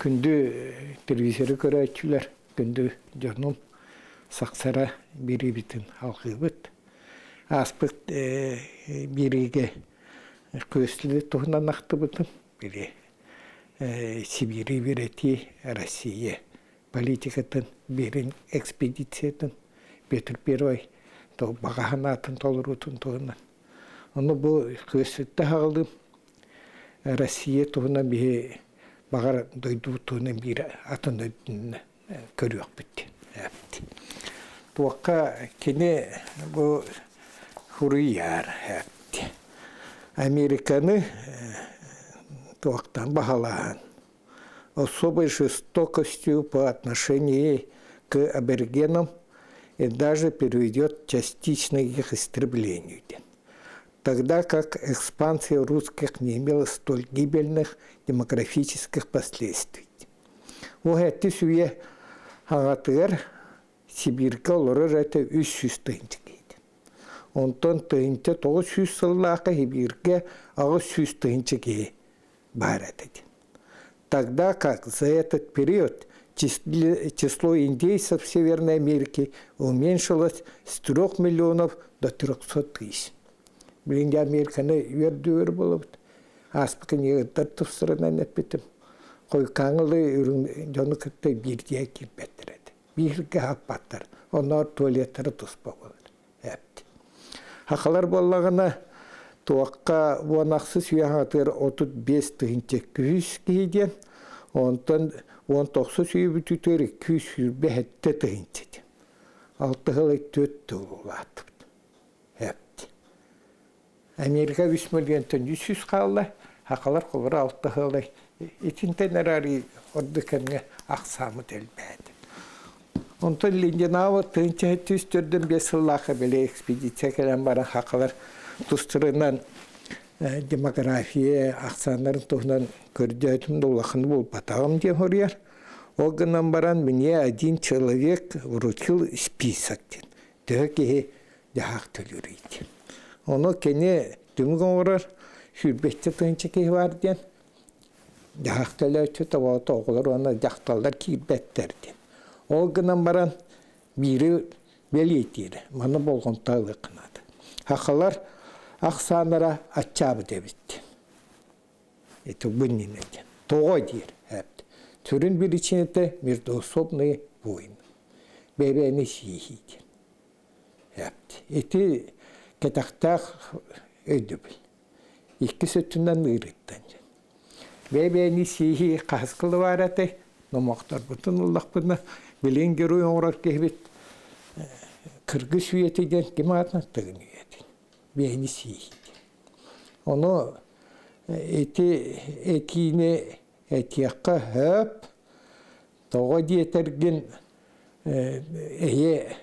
күндү телевизоры көрөчүлөр, күндү жонум саксара бири битин алгыбыт. Аспыт бириге көслү тухнан актыбытым, бири Сибири бирети Россия политикатын берин экспедициятын Петр Первой то багаханатын толурутун тугунан. Оны бу көсүттө хагылдым. Россия тугунан бии багар дойдуутунан бири атын өйдүн көрүөк битти. Туакка кене бу Хурияр хәпти. Американы туактан бахалаан. Особой жестокостью по отношению к аборигенам и даже приведет частично их истреблению. Тогда как экспансия русских не имела столь гибельных демографических последствий. У этой суе хагатыр Сибирька олорор это 300 тыйынчы кейді. Онтон тыйынчы 900 сыллаақы Сибирьке 600 тыйынчы кей бар этеді. Тогда как за этот период число индейцев в Северной Америке уменьшилось с 3 миллионов до 300 тысяч. Блин, Американы вердуер болып, аспықын егіттар тұфсырынан әппетім. Қой қаңылы жоны күтті бірдей келбеттіреді. Бірге аппаттар, onlar туалеттері тұспа болады. Әпті. Хақалар болағына туаққа уанақсы сүйяғатыр 35 тыгынчы күз кейден, онтан 19 сүйібітітері 205 тыгынчы ден. 6 ғылай 4 тұлғылатып. Әпті. Америка 3 миллионтан 100 қалды, хақалар қолыр 6 ғылай. Итінтен әрі орды кәнге ақсамы дәлбәді. Онтан Линденауы тыгынчы 704-ден 5 жыллақы бәле экспедиция кәлен барын хақалар тұстырынан демография ақсандарын тұғынан көрді өтімді олақыны бол батағым ден хорияр. Оғынан баран мне один человек вручил список ден. Дөге жағақ төлірейді. Оны кәне дүміген орар сүрбетті тұғынчы кей бар ден. Жағақ төлөті табауыты оғылар оны жақталдар кейбеттер ден. Оғынан баран бири белетері. Маны болған тағы қынады. Хақалар ақсанара атчабы дебітті. Это бұннен екен. Тоға дейір. Түрін бір ішінеті междоусобные войны. Бәбәні сейхейді. Это кетақтақ өйді біл. Екі сөттінен ұйрыттан. Бәбәні сейхей қасқылы бар әті. Номақтар бұтын ұллақ бұны білен керуі оңырар кәбет. Кыргы сүйетеден кем атына тұғын үйетін. Бәйні сейхейді. Оны әтіне әтияққа хөп, тоға дейтерген әйе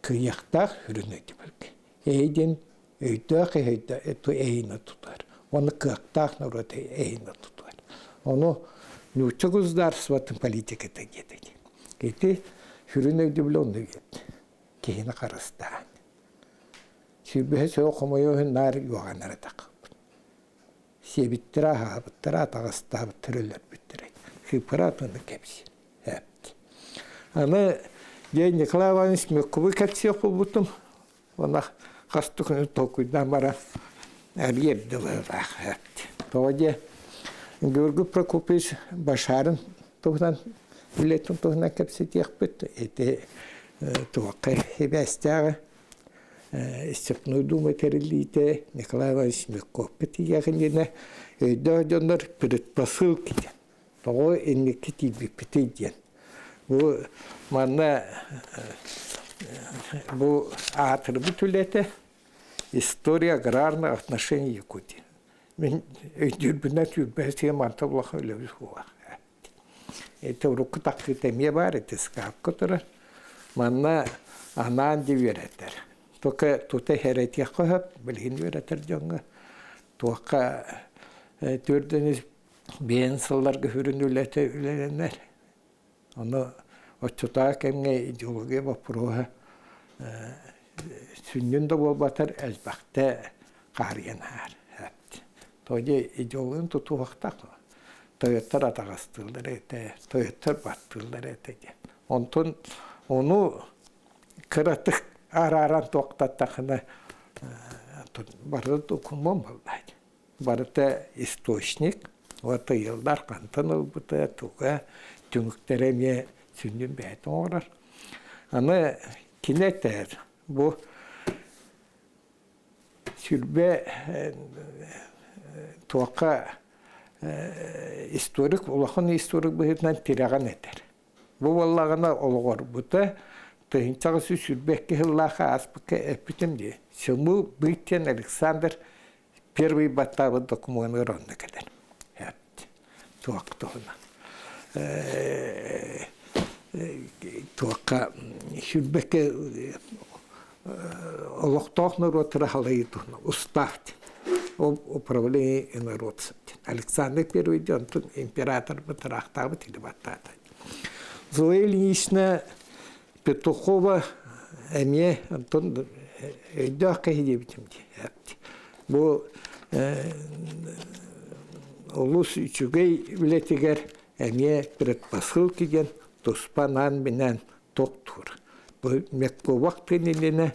күйяқтақ хүрін өйді білгі. Әйден өйдіақ әйіні тұтар. Оны күйяқтақ нұрады әйіні тұтар. Оны нүчі құздар сватын политиката кетеді. Әйті хүрін өйді білі оны өйді. Кейіні қарыстаған. Сүрбігі сөй оқымайуын нар юғанары тақып. Себіттіра, хабыттыра, тағыстабы түрілер бүттірей. Хипыратыны кәпсі. Әпті. Аны Николай Иванович Меккубы кәпсі оқыл бұтым. Оны қасты күні тоқуйдан бара әргерді бұрақ. Әпті. Тоғаде Георгий Прокопич Башарын тұғынан, үлетін тұғынан кәпсі тек бұтты. Әті туаққа хебәстіға Степной думы терелите Николай Иванович Меккопет ягенене өйдөнөр предпосылки ден. Того энники тибипите ден. Бу мана бу атрибутулете история аграрных отношений Якутии. Мен өйдөрбүнө түрбөсө мантаблах өлөбүс хуа. Это руку такыта ме бар, это скапкотор. Мана анан диверетер. Только тут херетия хап, билгин веретер жонга. Туакка төрдөнүз бенсалларга хүрүнүлөтө үленер. Аны очута кемге идеология вопроса сүннүндө болбатар элбакте карыянар. Тоде идеологияны туту вактак. Toyotlar atağastırlar ete, Toyotlar battırlar ete. Ondan onu kıratık araran toktattağına barı dokunmam vallahi. Barı da istoşnik, orta yıllar kantan olbuta, tuğa, tümükleremye sündüm beyten orar. Ama kineter, bu sürbe tuğa istorik, ulağın istorik bihirden tiragan eder. Bu vallağına olğar buta, tığınçağı sürbekke hıllaha aspıka epitim diye. Şumu büyüten Alexander первый батавы документ ронна kadar. Evet. Tuğak tohuna. Tuğaka sürbekke олохтохнор отрахалай тухна уставьте управление инородцем. Александр I он император Батрахтава Телебатата. Зоя Ильинична Петухова эме Антон Эйдахка Хидебитимди. Bu улус үчүгей билетигер эме предпосыл киген тоспанан менен токтур. Bu мекко вактенене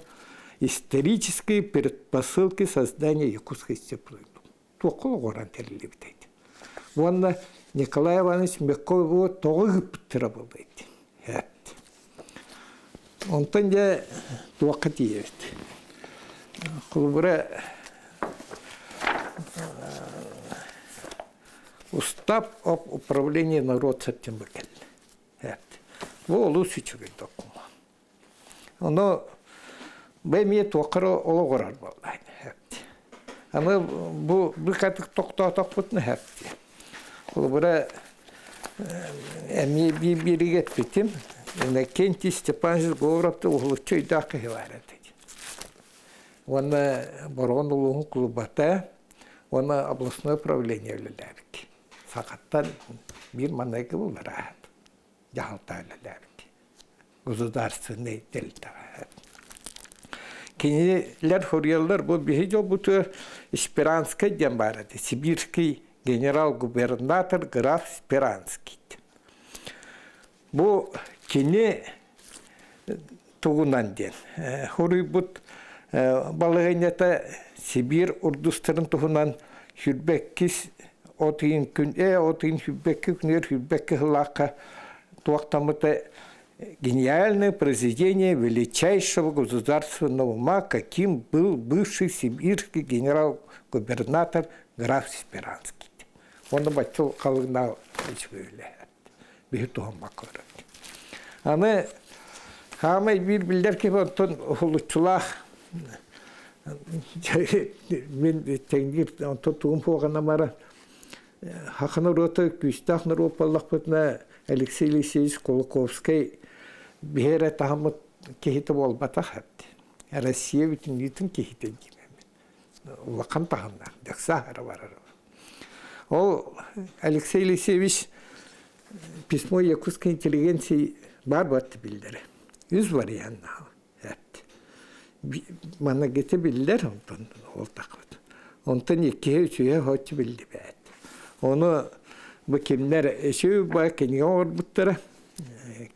исторические предпосылки создания якутской степной. Токол горан терилебитейт. Ванна Николай Иванович Меккова тогып тырабылдайт. Онтан же вакыт ебит. Кулбура устав об управлении народцем Тимбакель. Bu улус үчүгей документ. Оно бәйме тоқыры олы қорар болайын. Аны бұл қатық тоқтатақ бұтыны әпті. Ол бұра әме бері кетпетім. Кенти Степанович Говоровты ұлы чөйдақы хевар әдеді. Оны бұрғын ұлығын клубата, оны областное управление өлілерік. Сақаттан бір манайғы бұлар ағады. Жағалта өлілерік. Государственный дельта. Кинилер хурьяллар bu бихиджо буту Спиранский дембарады. Сибирский генерал-губернатор граф Спиранский. Bu kini tuğunan den. Huri but balığınyata Sibir ordusların tuğunan hürbekis otin gün otin hürbekki günler hürbekki hılaka tuğaktamıta гениальное произведение величайшего государственного ума, каким был бывший сибирский генерал-губернатор граф Спиранский. Он обратил халыгна içböyle. Bir tuhum bakıyor. Ama hamay bir bilder ki ondan huluçulak ben tengir ondan tuhum poğana mara Хахна рота Кюстах на ропаллах путна Алексей Алексеевич Колоковский бихера тахамат кехита болбатахат. Россия bütün bütün kehite gibi. Vakan tahamlar. Дексахара варар. O Алексей Алексеевич письмо якутской интеллигенции барбат bildir. 100 var yani. Bana getirdiler ondan oltak. Ondan 2-3'e hoç bildi be. Onu bu kimler şu bakınyor butlara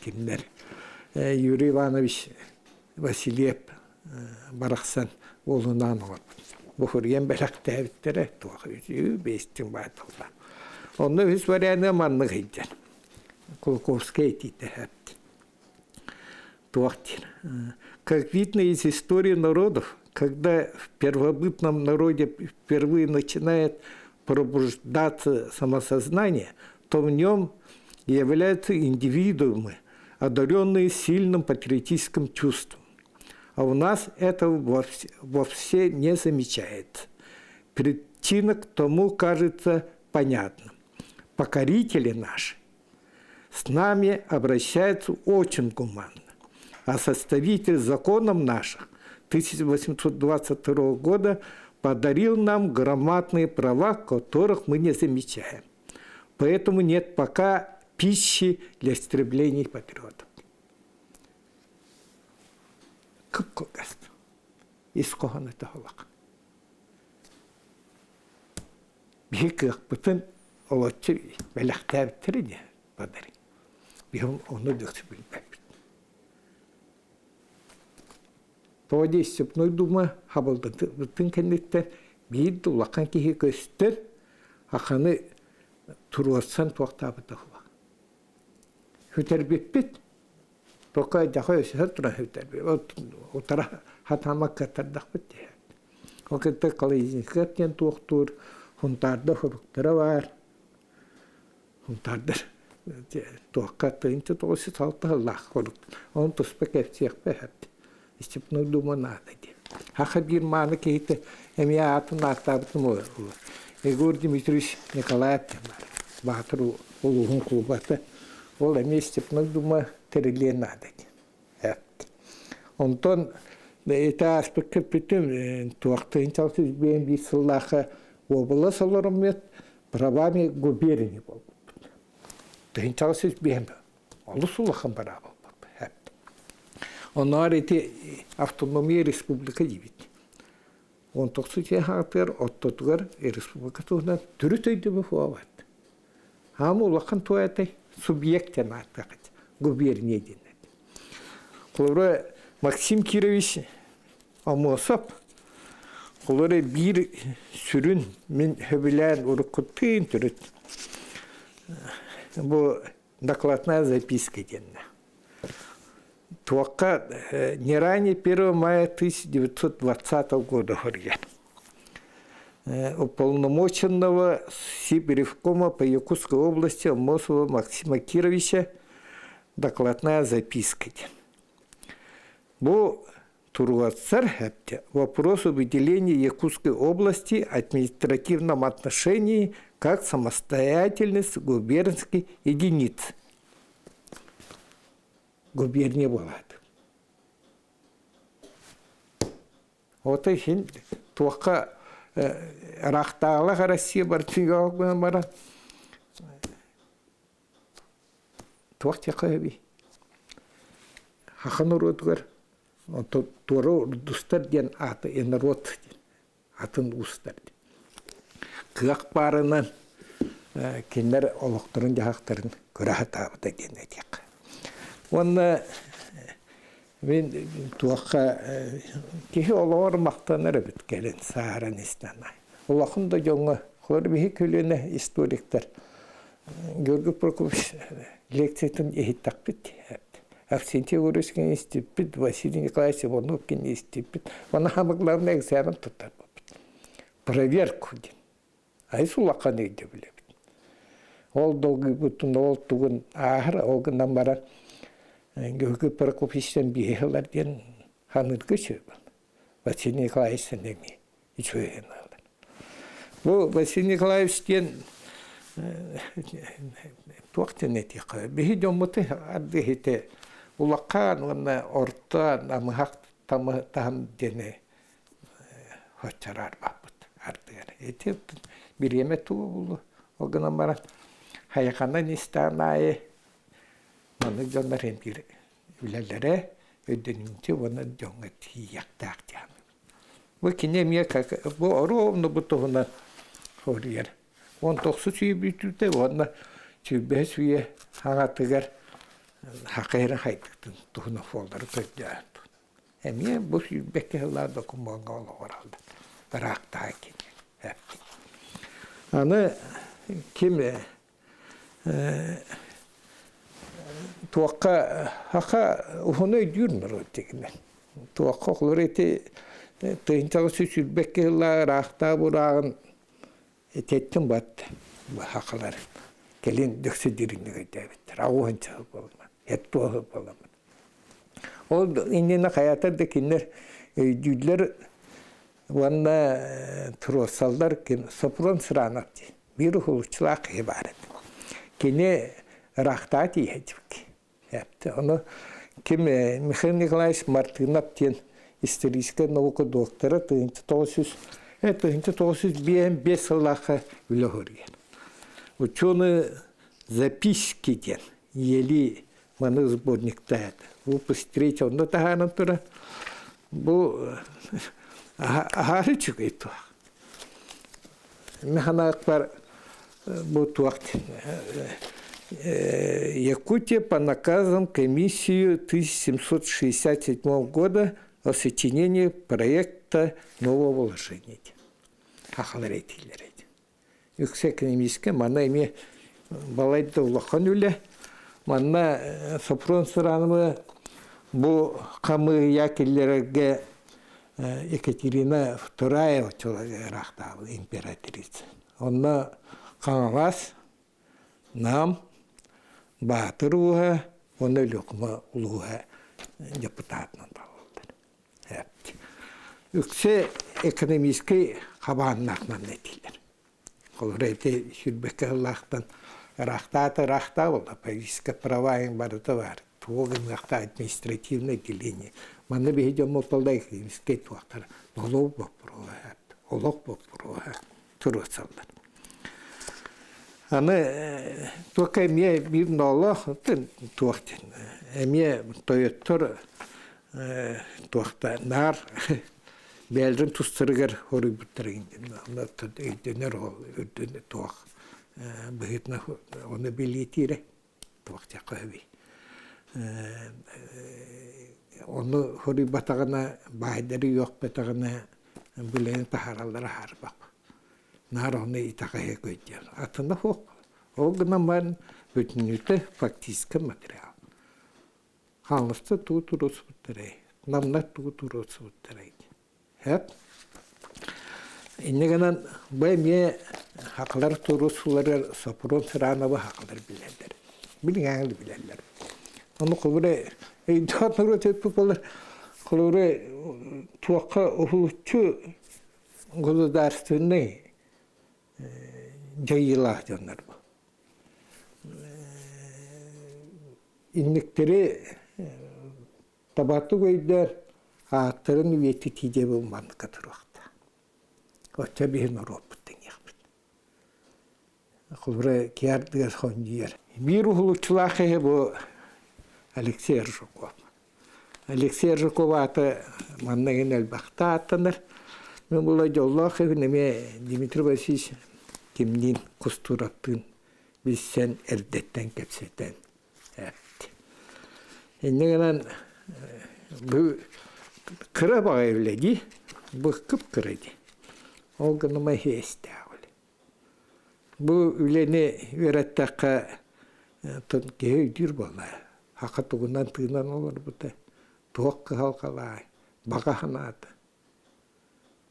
kimler Yuri Ivanoviç Vasilyev Baraksan oğlundan var. Bu hürriyen belak devletleri tuğu beştin batıldı. Onu biz var yani manlık edeceğim. Kolkovskaya dedi hep. Туахтин. Как видно из истории народов, когда в первобытном народе впервые начинает пробуждаться самосознание, то в нем являются индивидуумы, одаренные сильным патриотическим чувством. А у нас этого вовсе не замечается. Причина к тому кажется понятна. Покорители наши с нами обращаются очень гуманно. А составитель законов наших 1822 года подарил нам громадные права, которых мы не замечаем. Поэтому нет пока пищи для истребления патриотов. Как когаст? Из кого на это халак? Бихиках потом олотчу белахтабыттыр ди бадар. Бихим onu дөхсү билбеп. Тоди сыпной дума хабылды бүтүн кеннеттер бир дулакан кихи көстөр аканы туруатсан токтабы тохла. Хүтер биппит тока жахой сертра хүтер. Отара хатамак катардак бит. Окетте калыйзыккен токтур хунтарда хуруктара бар. Хунтардар тоққа тыйынты тоғысы салты аллах хорукт. Он туспек эфсиях бэхәпті. Истепной дума надо ди. Хаха бир маны кейті эмия атын аттабытым олар. Егор Дмитриевич Николаев бар. Батыр улуғын клубаты. Ол эми истепной дума терилен надо ди. Онтон это аспектке бүтін туақтайын чалсыз бейін бей сыллақы обылы саларым ет правами губернии болды. Тыйын чалсыз бейін бі. Олы сулақын бара болды. Onlar eti автономия республика дебит. 19 хатыр оттотугар республика тугнан түрү төйдү бу фуабат. Хамы улакан туатай субъектен аттакат. Губерния денет. Кулура Максим Кирович Амосап кулура бир сүрүн мен хөбүлән урукуттын түрүт. Бу докладная записка денна. Туака не ранее 1 мая 1920 года хорьян. Уполномоченного Сибиревкома по Якутской области Амосова Максима Кировича докладная записка. Бу Туруатсар вопрос о выделении Якутской области административном отношении как самостоятельность губернской единицы. Губерния была. Вот и хин туака рахтала Россия бартига бара. Туахтя каби. Хахануротгар. То туро дустарден ата энрот. Атын устар. Кыак барынан кинер олоктурун жахактарын көрахатабыда генетик. Онна мен туаққа кихи олар мақтаныр бит келен сааран истанай. Олақын да жоңа холор бихи көлөне историктер. Георгий Прокофьевич лекциятын эхиттак бит. Авсентий Урусkin институт, Василий Николаевич Ивановкин институт. Она главный экзамен тутар. Проверку ден. Айсу лақан ейде біле бит. Ол долгый бүтін ол тугын ахыр олгынан бара Георгий Прокофьевичтен бейхелерден ханыргы сөйбін. Василий Николаевичтен деме. Ичөйген алдар. Бұл Василий Николаевичтен туақтен етеқі. Бейхи жомыты арды хете улаққан, оны ортан, амығақ тамы дене хочарар бапыт. Ардығар. Ете бір еме туы бұлы. Оғынан бара хайқанан истанайы Маны жондар емдер үлелері өдөнімте оны жоңа тияқтақ дияны. Бұл кенемия бұл оруовны бұтығына хорияр. 19 сүйі бүтілді, оны сүйбе сүйе хағатығар хақайры қайтықтың тұғына фолдары көдді. Әмие бұл сүйбекі ғыларды күмбанға олы оралды. Бірақтағы кенен. Аны кем Туаққа хақа ухоны дюрнер өттегінен. Туаққа құлыр еті тыйынтағы сүсілбекке рақта бұрағын ететтің бат хақалар. Келен дөксі деріңдігі дәбеттір. Ағуын чағы болман. Етті оғы болман. Ол иннені қаятарды кенер дүйділер ванна тұросалдар сопрон сұранат. Бір ұлычылақ ебарет. Кене рахтати етіпке. Оны кем Михаил Николаевич Мартынов тен историческая наука доктора 1905 сыллақы үлігірген. Ученые записки ден ели маны сборникта выпуск 3 онда тағанын тұра. Бұл ағары чүгей туақ. Механақ бар Якутия по наказам комиссию 1767 года о сочинении проекта нового вложения. Yüksek ekonomiske mana emi balayda ulaqan öyle. Mana Sopron sıranımı bu kamı yakillerge Екатерина II çolağıraktağlı imperatrice. Ona kanavas nam Батыр уға, оны lökma uluğa депутатынан bağlıdır. Үксе ekonomiski kabanlaqnan netiler. Kolorete şürbeke Allah'tan рахта oldu. Политическое правайын барыты бар. Туғын рахта административное деление. Маны бейден мопалдай кемеске туақтар. Олық боп бұруға. Тұру салдар. Аны туаққа әме бір нолақ туақтен. Әме тойоттыр туақта нар бәлдің тұстырығыр хоры бүттірігінден. Аны өйденер ол, өйденер туақ. Бұғытна оны білетірі туақ жаққа өбей. Оны хоры батағына, байдары жоқ батағына бүлені тахаралары харбақ. Нар оны итақая көйдер. Атында хоқ. Ол ғынан барын өтінуті фактическі материал. Қалысты тұғы тұрысы бұттырай. Намна тұғы тұрысы бұттырай. Хәп. Иннегенен бәйме хақылар тұрысылары Сопron sıranabı хақылар білерлер. Білің аңылы білерлер. Оны құбыры Eğitimler ötepik olur. Kılırı tuğaqa oğulutçu kulu dersini cayılah diyorlar bu. İnlikleri tabatı koydular. Ağıtların üyeti ticebi ummanı katır vakti. Oça bir noroputtun yakbın. Kılırı kiyardıgar soncuyer. Bir oğulutçulağı bu Алексей Ржуков. Алексей Ржуков аты маннагын әлбақта аттаныр. Мен бұл жоллақ неме Дмитрий Васильевич кемнен құстыраттың біз сен әрдеттен кепсеттен әпті. Еннегенен бұл кыра баға евледи, бұл күп кырыды. Ол ғыныма хесті ağыл. Бұл үлені өрәттәққа кеу дүр болай. Haqa tuğundan tığından olur bu da. Tuğakı halkalay, bağa hanadı.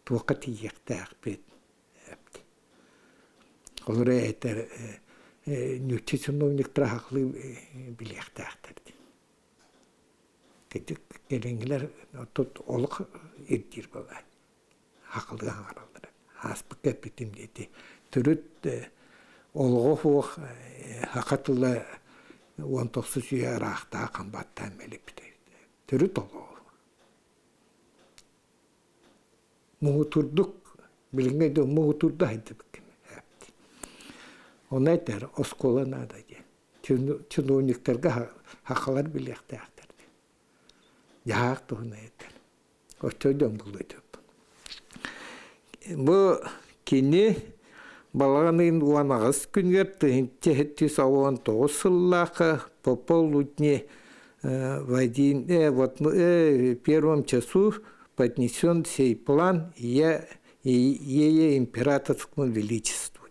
Tuğakı tiyekte akbet. Olur eğiter, nütçesinin oyunluklara haklı bilekte aktardı. Dedik, gelengiler oluk ettir balay. Haklı hangaraldır. Hasbık etmedim dedi. Türüt oluğu fuğ hakatıla 19 yıl rağda kambattan melipti. Türü dolu. Muğuturduk. Bilinge de muğuturdu haydi bakayım. Ona eder, oskola nada diye. Çınlıklarga hakalar bilekte aktardı. Yağıktı ona eder. O çocuğum buluydu. Bu kini Балаганын уанағыз күнгер 1919 сыллақы пополудне в первом часу поднесен сей план ее императорскому величеству.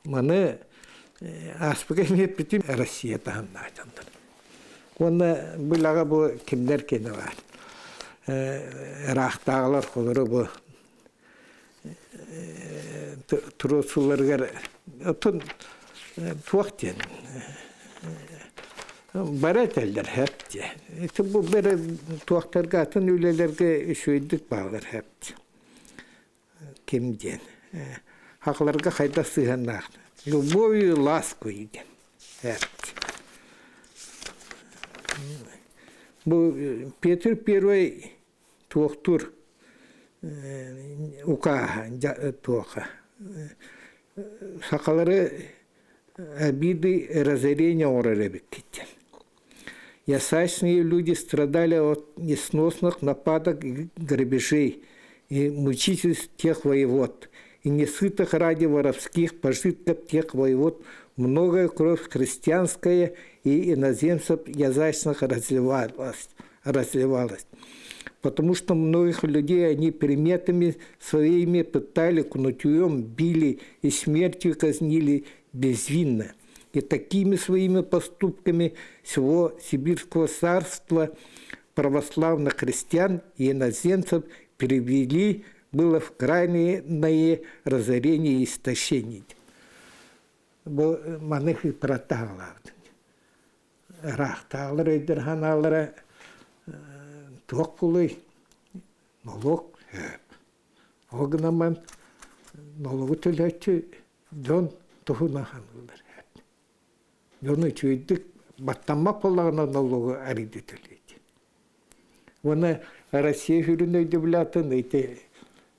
Маны аспыгай бітім Россия тағын айтандар. Оны бұлаға бұл кімдер кені бар. Raqtağlar kolları bu turusullarga otun tuaqten barat elder hep diye. Bu böyle tuaqtarga atın üyelerge şöydik bağlar hep. Kim diyen? Haqlarga qayda sığanlar. Любовью, лаской hep. Bu Petr I tuğtur uka tuğka. Sakaları обиды разорения ораребеккеттен. Ясачные люди страдали от несносных нападок и грабежей и мучительств тех воевод, и несытых ради воровских пожитков тех воевод многое кровь христианская и иноземцев язычных разливалась. Потому что многих людей они приметами своими пытали, кнутьем били и смертью казнили безвинно. И такими своими поступками всего Сибирского царства православных христиан и иноземцев перевели было в крайнее разорение и истощение. Бо маных и протагла. Рахталар эдерханалара тоқпулай налог огнаман налогы төлөтчү жон тухунаханылар. Жоны чүйдік баттамақ болағына налогы ариды төлөйді. Оны Россия жүрінөйді білатын,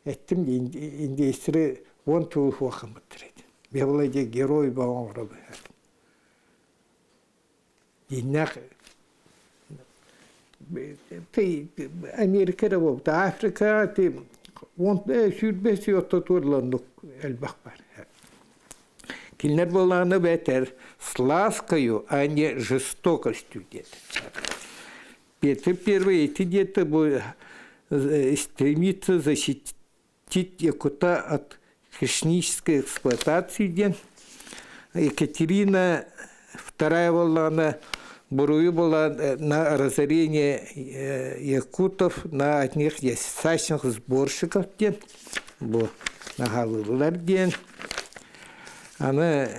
әттім индейсірі 10 туылық уақымыттыр еді. Бевлайде герой бағын ғырабы. Иннақ Америкада болды, Африка, 15-20 турландық әлбақ бар. Килнер болағаны бәтер сласкою, а не жестокостью деді. Петр Первый эти где-то стремится защитить Якута от хищнической эксплуатации. Екатерина II была была на разорение якутов, на одних ясачных сборщиков. На Галылар день. Она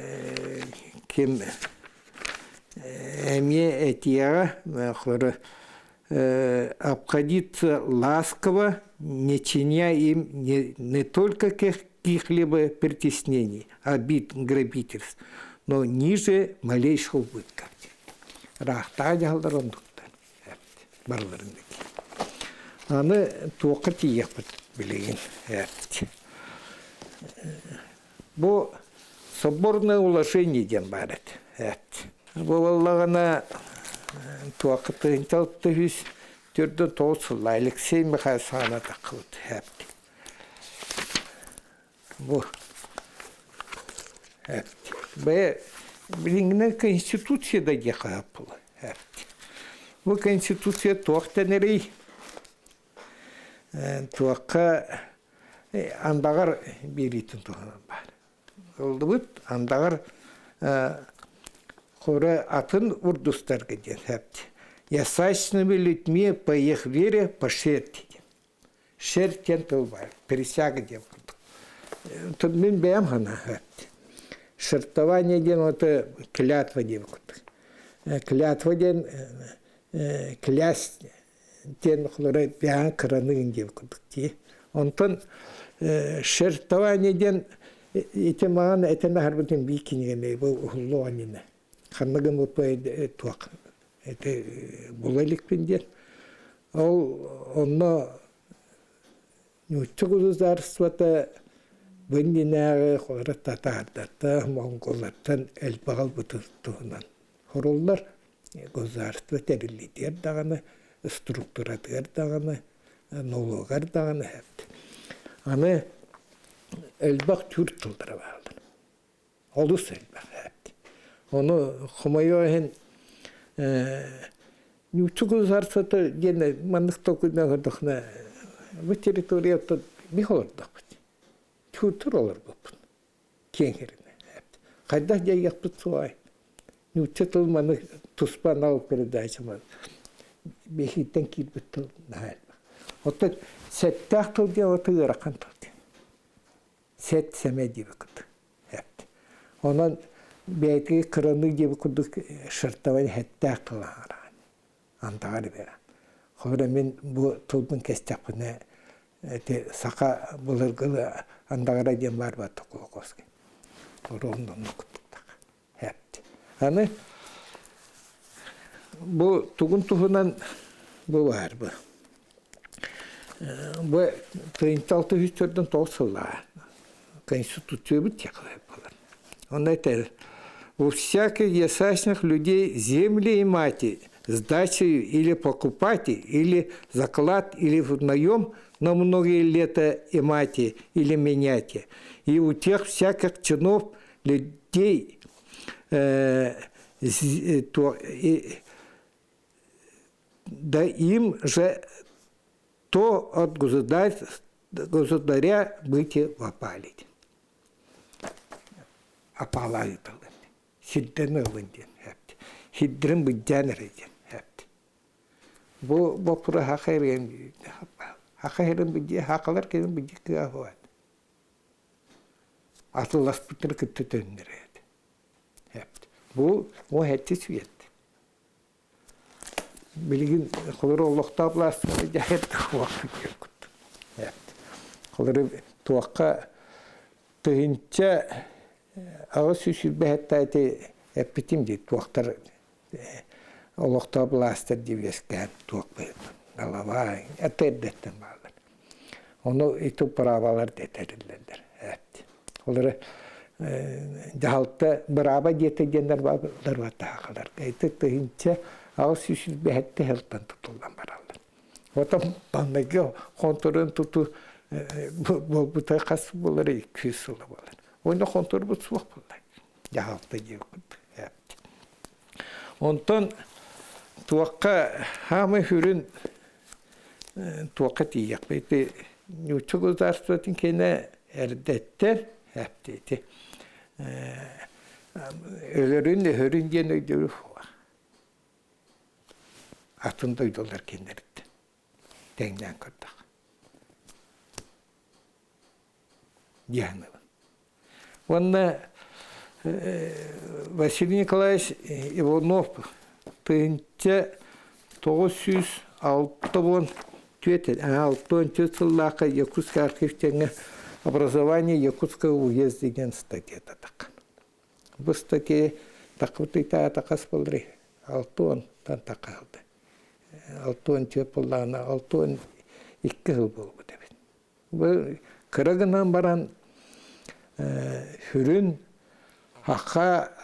кем этия обходиться ласково, не чиня им не только каких-либо притеснений, обид, грабительств, но ниже малейших убытков. Рахтади халдарондуктан, барларындaki. Аны туаққа тиекпіт білеген. Бұл соборное уложение ден барет. Бұл Аллағына туақыты инталыпты хүз түрді толсылы Алексей Михайловна тақылды. Бұл біліңіне конституцияда деқап бұл. Бұл конституция туақтан әрей. Туаққа андағар берейтін туғынан бар. Олды бұд, андағар қоры атын урдустарға ден. Ясачными людьми по их вере по шерти. Шертен тыл бар, присяга ден. Тут мен бәйім ғана. Шертование ден оты клятва ден. Клятва ден кляс ден құлыры бәйін қыранығын ден. Онтын шертование ден ете маған әтені әрбітен бейкенегіне бұл ұлы анына. Қанығын ұпай туақ. Это булаликпен ден. Ол онны нүтті құзарысвата бұндинағы қоры татардата, монголаттан әлбағал бұтықтығынан. Хороллар құзарысва тәрілдер дағаны, структуратығар дағаны, налогар дағаны әпті. Аны әлбақ түр тұлдыра бағылды. Олыс әлбақ әпті. Оны құмайуағын нүтті құзарысвата дені маңдық күнағырдықына бұл территорията бек олардық бұд. Түр олар бұпын. Кеңгеріне. Қайдақ жай яқпыд суай. Нүтті тұл маны тұспан алып передайшымады. Бехиттен келбіт тұл нағайыл бақ. Оты сәттәқ тұл ден оты ғыраққан тұл ден. Сәт сәме дебі күді. Онан бәйтігі қыраны дебі күдік шырттавай әттәқ тұл ағыраған. Андағары беран. Қойра мен бұл тұлдың кәстәқпіне сақа бұлырғылы андағыра ден бар ба тұқылы қоскен. Ұрығындан ұқыттық. Әпті. Аны бұл тұғын тұғынан бұл бар бұл. Бұл 36-4-дің толсыла. Конституция бұл текілі болар. Он айтар, у всяких ясачных людей земли и мати, сдачей или покупать, или заклад, или в наем многие лета имайте или меняйте. И у тех всяких чинов людей да им же то от государя быть вопалить. Апалайтылын. Сидден ылынден. Сидден бұджан рейден. Бұл бұпыры хақайрен. Хақайрен бұджи, хақалар кеден бұджи кіға хуад. Атылас бұтыр күтті төндер еді. Бұл о хәтті сүйет. Білген қолыры олықта бұластығы жәйетті хуақы керкүт. Қолыры туаққа тұхынша ағы сүйсіл бәхетті әйті әппетім дейді. Туақтар олықта бұластыр девескен туақ бәйді. Голова, әттердеттен бағылар. Оны иту правалар детәрілдер. Қолыры жағалты бұраба жетегендер бағылар бата ақылар. Әйті тұхынша ағы сүйсіл бәхетті хелттен тұтылдан баралар. Отам бандығы қонтырын тұту бұтай қасы болар, 200 жылы болар. Oyunda kontrol bu suaq bulay. Yaxalta jevkut. Ondan tuaqqa hamı hürün tuaqqa tiyaq. Beti nüçü gozarstratın kene erdetten hepteti. Ölürün de hürün diyen öydürü var. Atında uydular kendilerinde. Dengden kırdık. Yani. Онна Василий Николаевич Иванов 1906 жыллақы Якутск архивтеңі образование Якутского уезда деген статьяда таққан. Бұл статья тақытыйта тақас болдыры. 6 тақалды. 6 тепыллағына 6 2 жыл болды деп. Бұл кірігінен баран hürün haka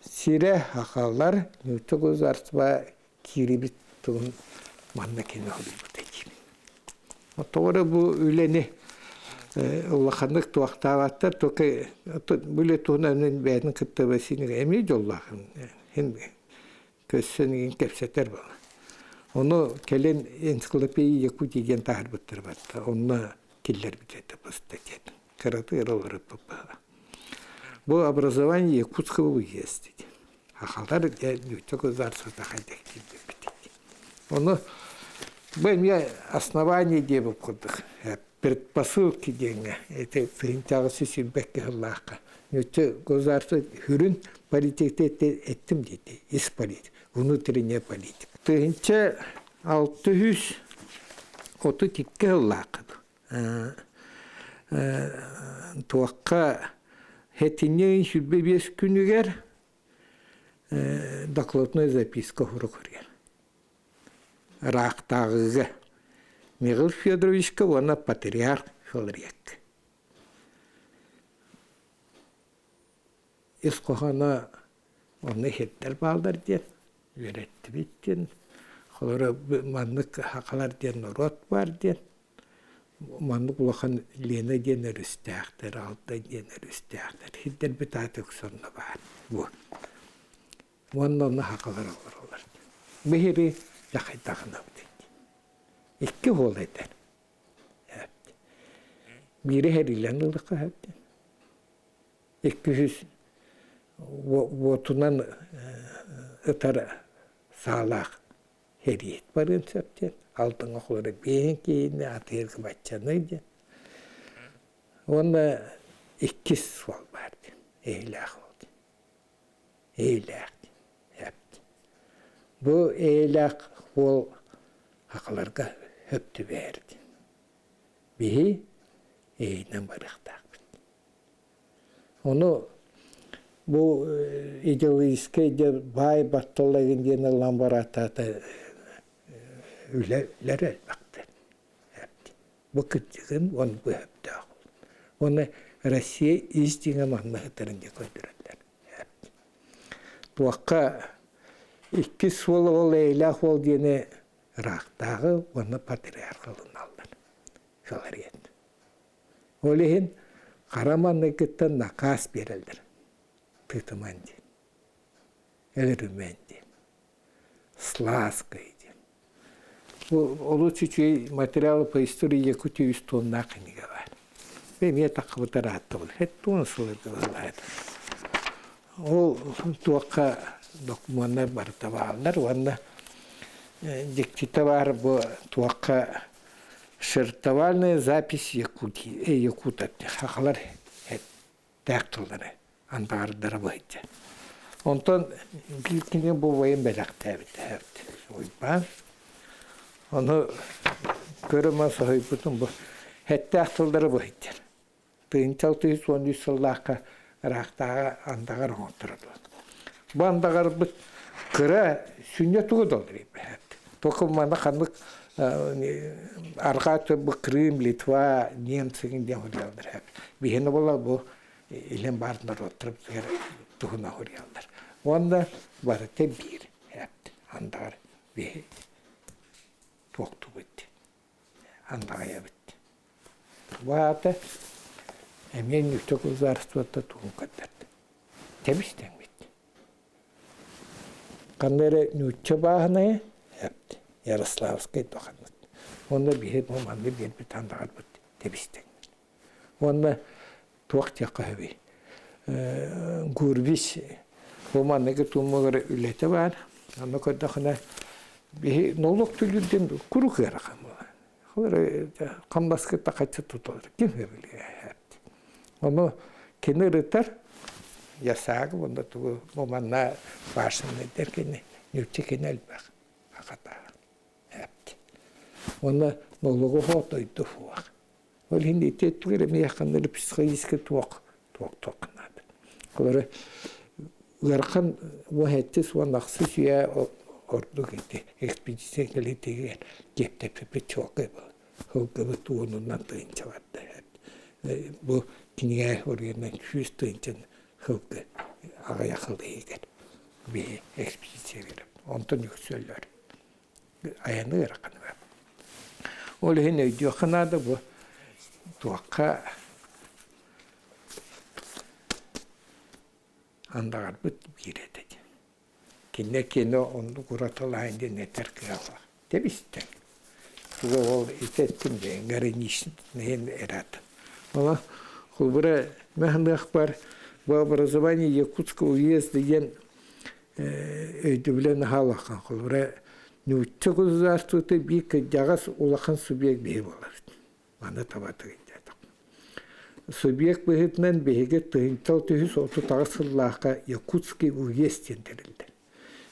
sire hakalar nütü gözartma kiribit tuğun mannakini oluyor bu tekim. Doğru bu üleni Allah'ınlık tuğaktavattır. Toki böyle tuğunanın beğenin kıttabasını emeyiz Allah'ın. Hem kössünün kepseter bana. Onu kelen ensiklopeyi Yakutiyen tahir bıttır battı. Onunla killer biteti bu steketi. Bu образование Якутского уезда. Хахалдар нütü gözartsızda haydak gibi biteti. Onu ben основание diye okuduk. Предпосылки деңе. Это принципы силбекке Allah'a. Nütü gözartsız hürün политикте ettim dedi. İs politik. Внутренняя политика. Тынча 632 Allah'a. Туаққа хетинен шүлбе 5 күнігер докладная записка құрығырген. Рақтағығы Михаил Федоровичка, оны патриарх Филарек. Исқоғана оны хеттер балдар ден, өретті беттен, қолыры маңнық хақалар ден рот бар ден, Манлык улахан Лена ден рүстәқтер, Алтай ден рүстәқтер. Хиддер біт атық сонна бар. Бұл. Онны хақалар олар. Бехері жақайдағына өтеді. 2 ол eder. Biri her ilan ılıqı hepti. 200 votunan ıtara sağlaq heriyet barın söpten. Altın okulları beyin keyini atırgı batçanıydı. Onda 2 sol vardı. Eylak oldu. Eylak yaptı. Bu eylak ol haqalarga höptü verdi. Bihi eynen barıqtaq. Onu bu ideolojik bay battolagın dene lambaratata Üler baktı. Bu küçüğün onu bu hep dağıl. Onu Rusya izdiğine mahmahıtlarında koyduruyorlar. Tuakka 2 sol ol eylah ol diyene raktağı onu patriarkalın aldılar. şolar ýet. Olehin Karamanlık'tan nakaz berildir. Tıtıman diye. Elrümen diye. Slaskay diye. Bu olu çiçeği materyal по истории Якутии 100 тонна книга var. Benim ya takıbıta rahatta olur. Hep bunu sılırdı vallahi. O tuakka dokümanlar var tavalar. Vanda диктita var bu tuakka шертовальная запись Якута. Хахалар тәқтілдері. Андағардары бойды. Онтан білкіне бұл ойын бәләқ тәбіті. Ойбан. Оны көрімен сағай бұтын бұл. Тәқтілдері бойды. Түйінтал 1913 жыллаққа рақтаға андағар отырды. Бұл андағар бұл кіра сүнне тұғы долдыры. Тоқыманы қандық арқаты бұл Крым, Литва, немцеген ден ғырялдар. Бейхені болар бұл илен барындар отырып тұғына ғырялдар. Онда бары те бір. Андағар бейхі тоқты бітті. Андағая бітті. Бұғаты әмен нүктік ұзарыстыватта тұғын қаддарды. Темістен бітті. Қандары нүтчі бағынайы әпті. Ярославскай тоқанды. Онда бейхі болманды бір тандағар бітті. Темістен. Онда туақтияққа өбей. Гурбис болманығы тұмығыры үлеті бар. Аны көрдіқына бейхі нолық түлілден күрі қырақам болар. Қамбасқытта қайтсы тұтылыр. Кем өбілі әпті. Оны кені рытар ясағы онда тұғы болманна башыны дәркені нүтчі кені әлбақ. Ақатаға әпті. Оны нолығы ғотойды фуақ. Ол hindi теттігері мейаққандары психологическі тоқынады. Олары ғарқан мұхәттіс онақсы сүйе орды кетті. Экспедиция келетеген кептепі чоқы бұл. Хылғыбы туынынан түйінчі ватты. Бұл кінеге орғаннан 100 түйінчін хылғы ағая қылды егер. Бей экспедиция беріп. Онтын үксөллер. Аяны ғарқаны бар. Ол хен өйді қынады бұл. Туаққа андағар бұт береді. Кені онды құратылайын де нетер кіғала. Тебістен. Туға ол ететтім де, ғарынишін нейін әратын. Ола, құлбыра мәхіндіғ бар, бұл образование Якутского уезда ен өйді білен халаққан. Құлбыра нүтті құзарсыты бейкі жағас олақан субъект бей болар. Маны табаты гейдәдік. Субъект бейгітінен бейге түйінтал 1930 сыллаққа Якутский уезд ендірілді.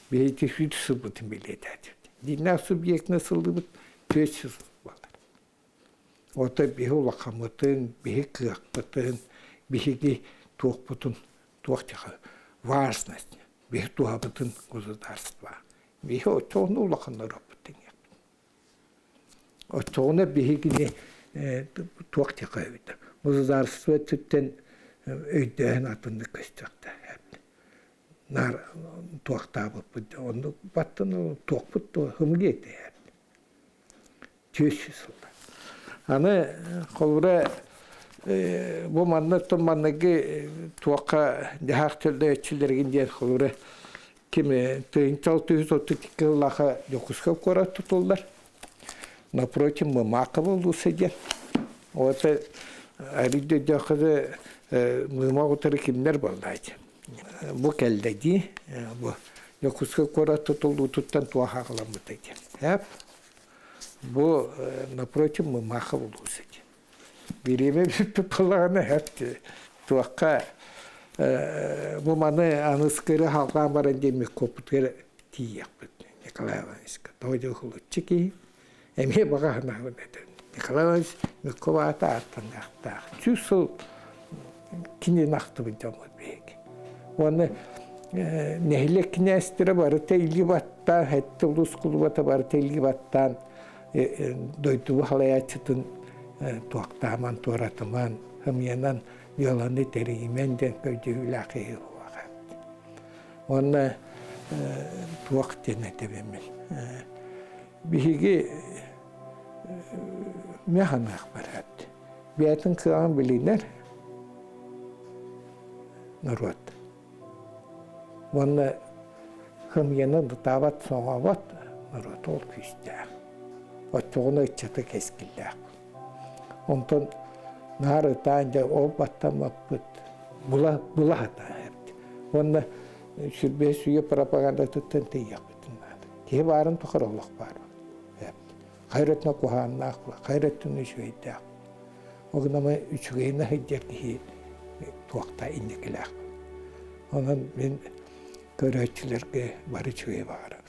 Бейге 300 сыл бұтын біледі әдеді. Динақ субъектіне сылды бұт 500 сыл болар. Ота бейге олақамытын, бейге қиақпытын, бейге туақ бұтын, туақ тегі важность, бейге туға бұтын государство. Бейге отоғыны олақанлар бұтын. Отоғыны бейгіне туақ тегі өйді. Государство түттен өйден атынды көстіқті. Нар туақта бұппыды. Оны баттын туақ бұтты ғымге еді. 200 жылда. Аны қолыра бұл манны тұманныға туаққа дәғақ түрді өтшілдерген дер қолыра кеме 1932 жылаға Якутска қора тұтылдар. Напротив, мымақы болу сәден. Оты әрейді дәқіді мұймақ ұтыры кемдер болдайды. Бұл кәлдәді, бұл Якутска қора тұтылды тұттан туаға қыламыдайды. Бұл напротив, мымақы болу сәден. Береме пылағаны әпті туаққа бұл маны анысқыры халған баран демек көпіткері тиек бұд. Николай Ивановичка, дойды ұқылытшы кей, әме бағағына өдеді. Николай Иванович мүккова ата артында ақтағы. 100 сыл кенен ақты бұдамы бейгі. Оны нәхілі кінәстірі бары тәйлі баттан, әтті ұлыс құлыбата бары тәйлі баттан, дойды бұқалай ачытын туақтаман, туаратыман, хымянан yolunu tereyimenden köydüğüyle akıyı vakit. Ona tuak denetebemel. Bihigi mehanak barat. Biyetin kılan biliner. Narot. Vanna hım yanı da davat soğa vat. Narot ol küste. Oçoğunu içete keskiller. Ondan narı tağınca o battamak bıt. Bula hata hepti. Vanna sürbe suya propaganda tutan te yapıtın. Ki varın tukar Allah var. Hayretna kuhanna akla, hayretini şöyle. O gün ama üçüğüne hicret ki tuakta indikiler. Onun ben görevçilerge barı çöğe var.